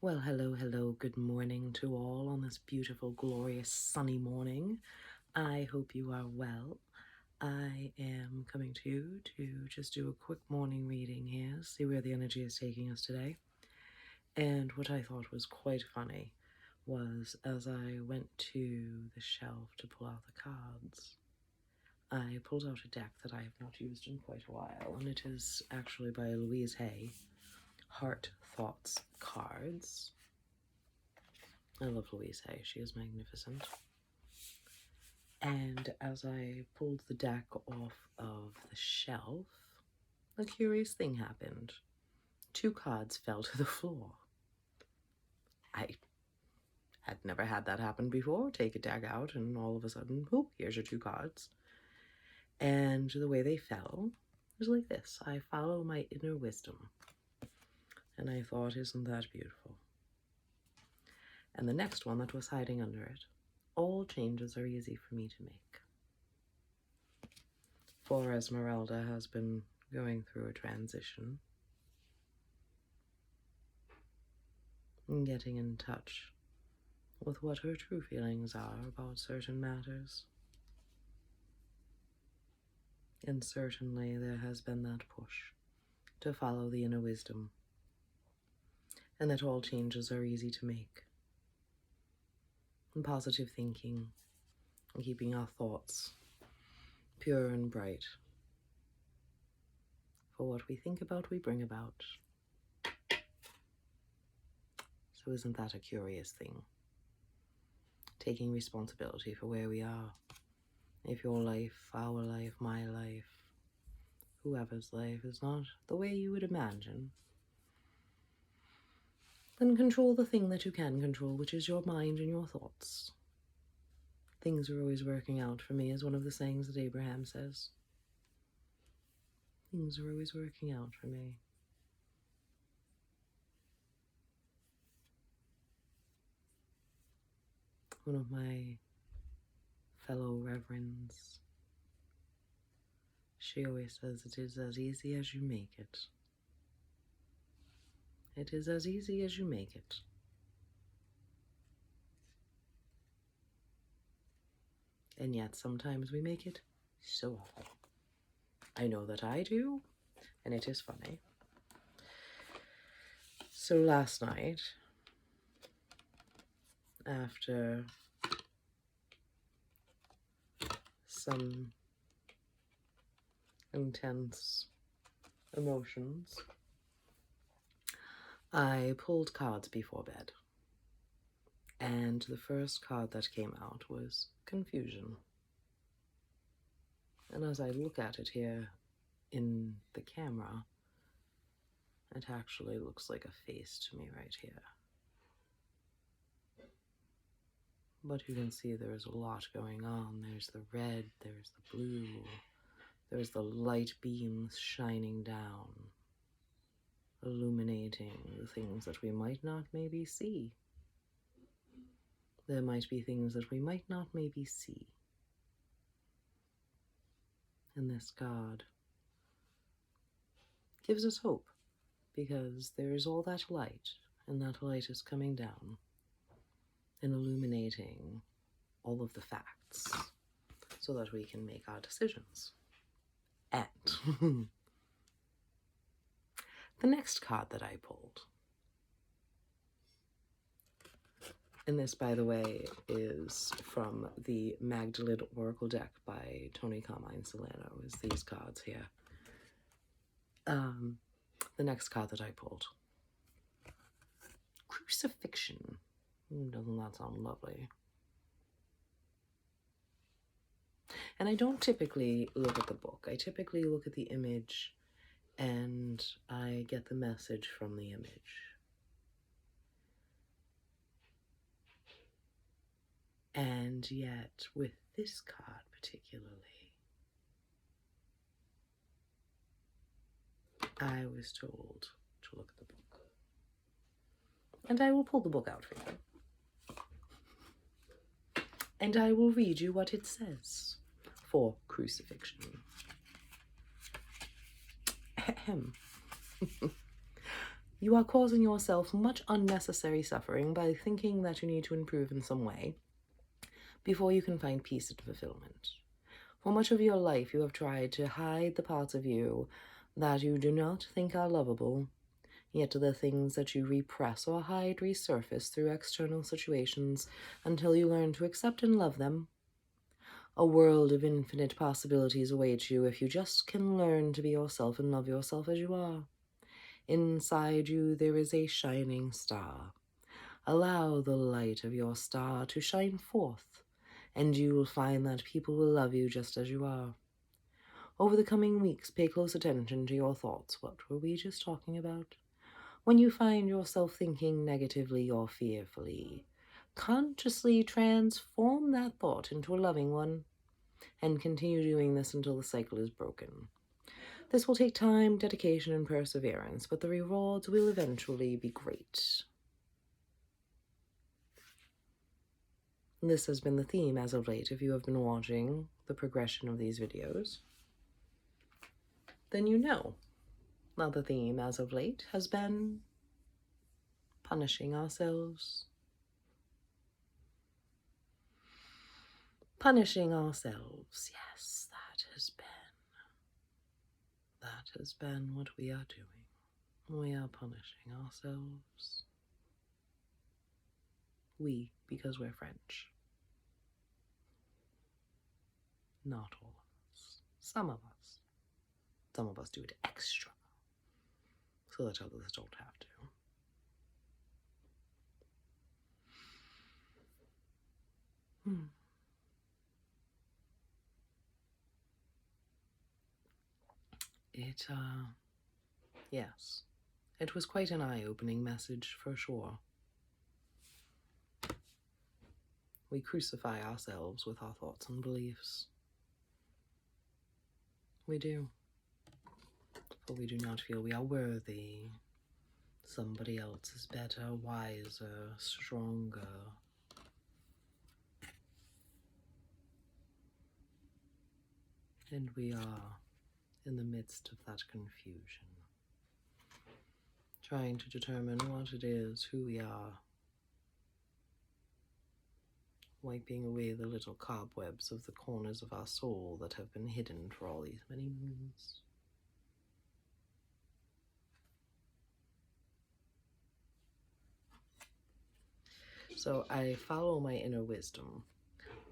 Well, hello, good morning to all on this beautiful, glorious, sunny morning. I hope you are well. I am coming to you to just do a quick morning reading here, see where the energy is taking us today. And what I thought was quite funny was as I went to the shelf to pull out the cards, I pulled out a deck that I have not used in quite a while, and it is actually by Louise Hay, Heart Thoughts Cards. I love Louise Hay, she is magnificent. And as I pulled the deck off of the shelf, a curious thing happened. 2 cards fell to the floor. I had never had that happen before. Take a deck out and all of a sudden, oh, here's your 2 cards. And the way they fell was like this. I follow my inner wisdom. And I thought, isn't that beautiful? And the next one that was hiding under it, all changes are easy for me to make. For Esmerelda has been going through a transition and getting in touch with what her true feelings are about certain matters. And certainly there has been that push to follow the inner wisdom, and that all changes are easy to make. And positive thinking, and keeping our thoughts pure and bright. For what we think about, we bring about. So isn't that a curious thing? Taking responsibility for where we are. If your life, our life, my life, whoever's life is not the way you would imagine, then control the thing that you can control, which is your mind and your thoughts. Things are always working out for me, is one of the sayings that Abraham says. Things are always working out for me. One of my fellow reverends, she always says, it is as easy as you make it. It is as easy as you make it. And yet sometimes we make it so hard. I know that I do, and it is funny. So last night, after some intense emotions, I pulled cards before bed. And the first card that came out was confusion. And as I look at it here in the camera, it actually looks like a face to me right here. But you can see there's a lot going on. There's the red, there's the blue, there's the light beams shining down, illuminating the things that we might not maybe see. There might be things that we might not maybe see. And this card gives us hope, because there is all that light, and that light is coming down and illuminating all of the facts so that we can make our decisions. And the next card that I pulled, and this, by the way, is from the Magdalene Oracle deck by Tony Carmine Solano, is these cards here. The next card that I pulled, Crucifixion. Doesn't that sound lovely? And I don't typically look at the book. I typically look at the image and I get the message from the image. And yet, with this card particularly, I was told to look at the book. And I will pull the book out for you. And I will read you what it says for crucifixion. Ahem. You are causing yourself much unnecessary suffering by thinking that you need to improve in some way before you can find peace and fulfillment. For much of your life, you have tried to hide the parts of you that you do not think are lovable, yet the things that you repress or hide resurface through external situations until you learn to accept and love them. A world of infinite possibilities awaits you if you just can learn to be yourself and love yourself as you are. Inside you there is a shining star. Allow the light of your star to shine forth, and you will find that people will love you just as you are. Over the coming weeks, pay close attention to your thoughts. What were we just talking about? When you find yourself thinking negatively or fearfully, consciously transform that thought into a loving one, and continue doing this until the cycle is broken. This will take time, dedication, and perseverance, but the rewards will eventually be great. This has been the theme as of late. If you have been watching the progression of these videos, then you know. Now the theme as of late has been punishing ourselves. Punishing ourselves. Yes, that has been what we are doing. We are punishing ourselves. We, because we're French. Not all of us. Some of us. Some of us do it extra, so that others don't have to. Yes, it was quite an eye-opening message for sure. We crucify ourselves with our thoughts and beliefs. We do. For we do not feel we are worthy. Somebody else is better, wiser, stronger. And we are in the midst of that confusion, trying to determine what it is, who we are, wiping away the little cobwebs of the corners of our soul that have been hidden for all these many moons. So I follow my inner wisdom.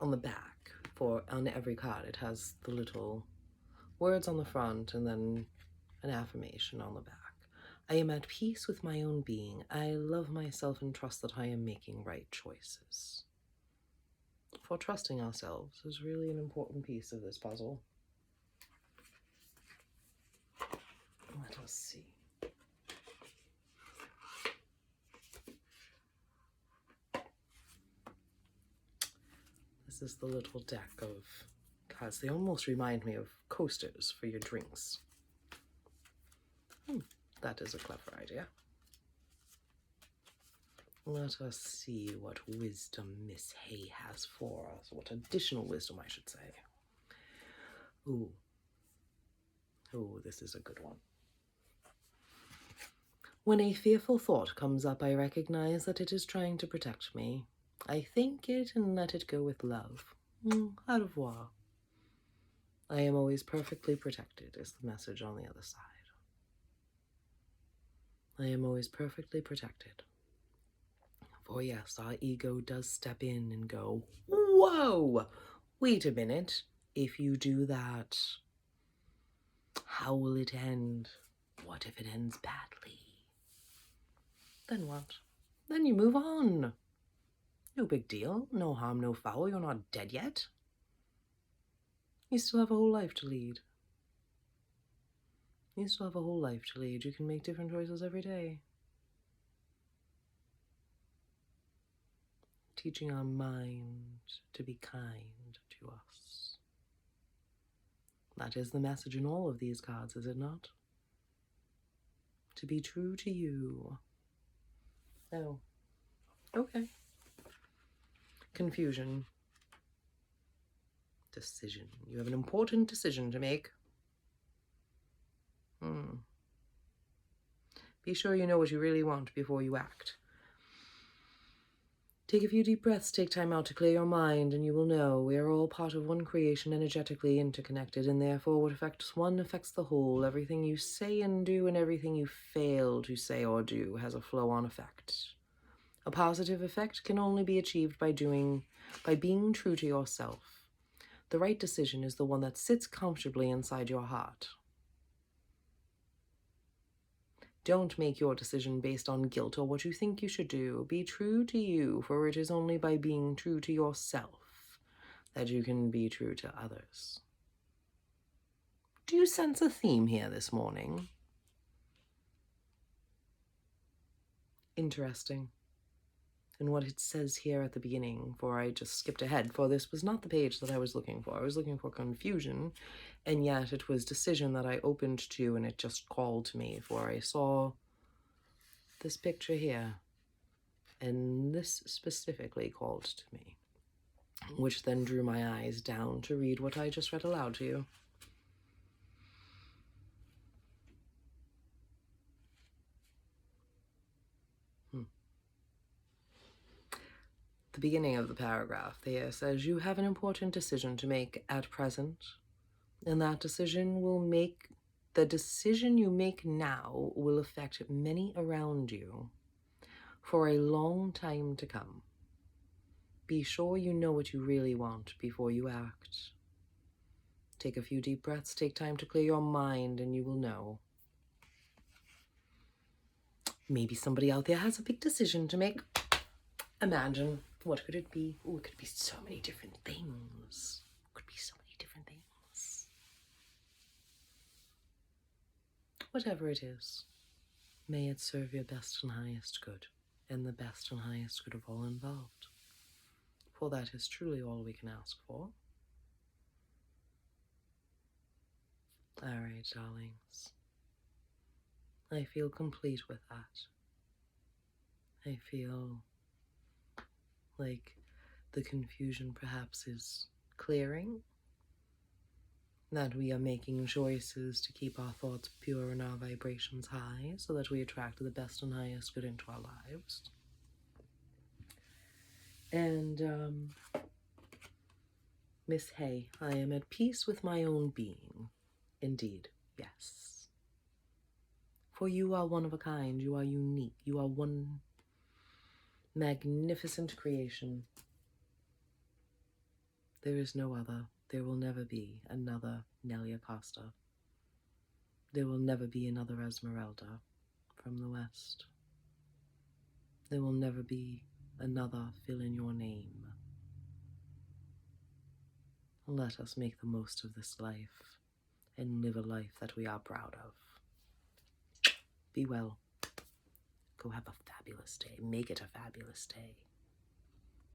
On the back, on every card, it has the little words on the front and then an affirmation on the back. I am at peace with my own being. I love myself and trust that I am making right choices. For trusting ourselves is really an important piece of this puzzle. Let us see. This is the little deck of cards. They almost remind me of coasters for your drinks. That is a clever idea. Let us see what wisdom Miss Hay has for us. What additional wisdom, I should say. Ooh, this is a good one. When a fearful thought comes up, I recognize that it is trying to protect me. I think it and let it go with love. Au revoir. I am always perfectly protected, is the message on the other side. I am always perfectly protected. For yes, our ego does step in and go, whoa, wait a minute. If you do that, how will it end? What if it ends badly? Then what? Then you move on. No big deal. No harm, no foul. You're not dead yet. You still have a whole life to lead. You still have a whole life to lead. You can make different choices every day. Teaching our mind to be kind to us. That is the message in all of these cards, is it not? To be true to you. Oh, okay. Confusion. Decision. You have an important decision to make. Be sure you know what you really want before you act. Take a few deep breaths, take time out to clear your mind, and you will know we are all part of one creation, energetically interconnected, and therefore what affects one affects the whole. Everything you say and do and everything you fail to say or do has a flow-on effect. A positive effect can only be achieved by being true to yourself. The right decision is the one that sits comfortably inside your heart. Don't make your decision based on guilt or what you think you should do. Be true to you, for it is only by being true to yourself that you can be true to others. Do you sense a theme here this morning? Interesting. And what it says here at the beginning, for I just skipped ahead, for this was not the page that I was looking for. I was looking for confusion, and yet it was decision that I opened to, and it just called to me, for I saw this picture here, and this specifically called to me, which then drew my eyes down to read what I just read aloud to you. The beginning of the paragraph there says, you have an important decision to make at present, and the decision you make now will affect many around you for a long time to come. Be sure you know what you really want before you act. Take a few deep breaths, take time to clear your mind, and you will know. Maybe somebody out there has a big decision to make. Imagine, what could it be? Oh, it could be so many different things. It could be so many different things. Whatever it is, may it serve your best and highest good, and the best and highest good of all involved. For that is truly all we can ask for. All right, darlings. I feel complete with that. I feel like the confusion perhaps is clearing, that we are making choices to keep our thoughts pure and our vibrations high so that we attract the best and highest good into our lives. And, Miss Hay, I am at peace with my own being. Indeed, yes. For you are one of a kind, you are unique, you are one magnificent creation. There is no other, there will never be another Nellie Acosta. There will never be another Esmerelda from the West. There will never be another fill in your name. Let us make the most of this life and live a life that we are proud of. Be well. Go have a fabulous day. Make it a fabulous day.